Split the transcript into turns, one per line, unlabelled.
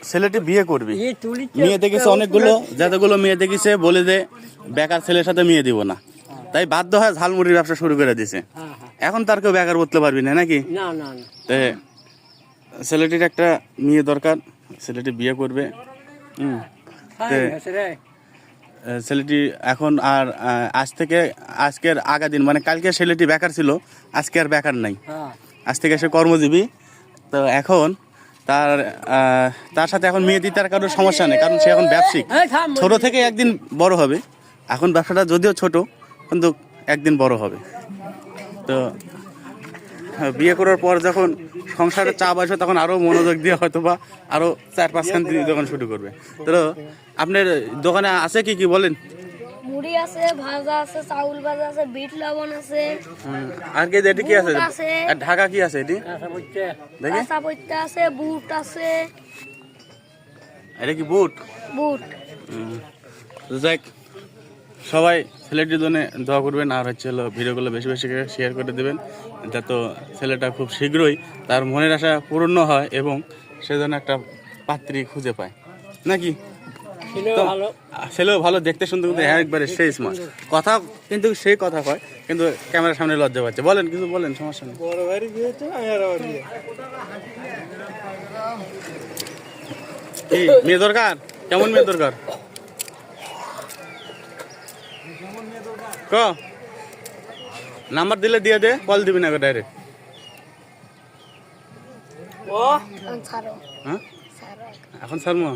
ছেলেটি বিয়ে করবি, মেয়ে দেখেছে অনেকগুলো, যতগুলো মেয়ে দেখেছে বলে যে বেকার ছেলের সাথে মেয়ে দিব না, তাই বাধ্য হয় ঝালমুড়ির ব্যবসা শুরু করে দিছে। এখন তার কেউ বেকার বলতে পারবি না নাকি? ছেলেটির একটা মেয়ে দরকার, ছেলেটি বিয়ে করবে। ছেলেটি এখন আর আজকের আগা দিন মানে কালকে ছেলেটি বেকার ছিল, আজকে আর বেকার নাই, আজ থেকে সে কর্মজীবী। তো এখন তার সাথে এখন মেয়ে দিতে আর কারোর সমস্যা নেই, কারণ সে এখন ব্যবসায়িক, ছোট থেকে একদিন বড় হবে। এখন ব্যবসাটা যদিও ছোট কিন্তু একদিন বড় হবে। তো বিয়ে করার পর যখন সংসারের চাপ আসবে তখন আরো মনোযোগ দিয়ে হয়তো বা আরো 4-5খান দোকান শুরু করবে। তো আপনার দোকানে আছে কি কি বলেন?
মুড়ি আছে, ভাজা আছে, চাউল ভাজা আছে, বিট লবণ আছে।
আর কি এটি কি আছে? আর ঢাকা কি আছে এটি? দেখি
কাঁচাপত্তা আছে, বুট আছে।
এটা কি বুট?
বুট।
যাক, সবাই ছেলেটির জন্য দোয়া করবেন, আর হচ্ছে হলো ভিডিওগুলো বেশি বেশি করে শেয়ার করে দেবেন, যাতে ছেলেটা খুব শীঘ্রই তার মনের আশা পূরণ হয় এবং সে যেন একটা পাত্রী খুঁজে পায় নাকি। ছেলেও ভালো, দেখতে শুনতে কিন্তু একবারে সেই স্মার্ট, কথা কিন্তু সেই কথা কয় কিন্তু ক্যামেরার সামনে লজ্জা পাচ্ছে। বলেন কিছু বলেন, সমস্যা নেই। কি মেয়ে দরকার? কেমন মেয়ে দরকার ক? নাম্বার দিলে দিয়ে দে, কল দিবি না ডাইরেক্ট। হ্যাঁ এখন ছাড়বো।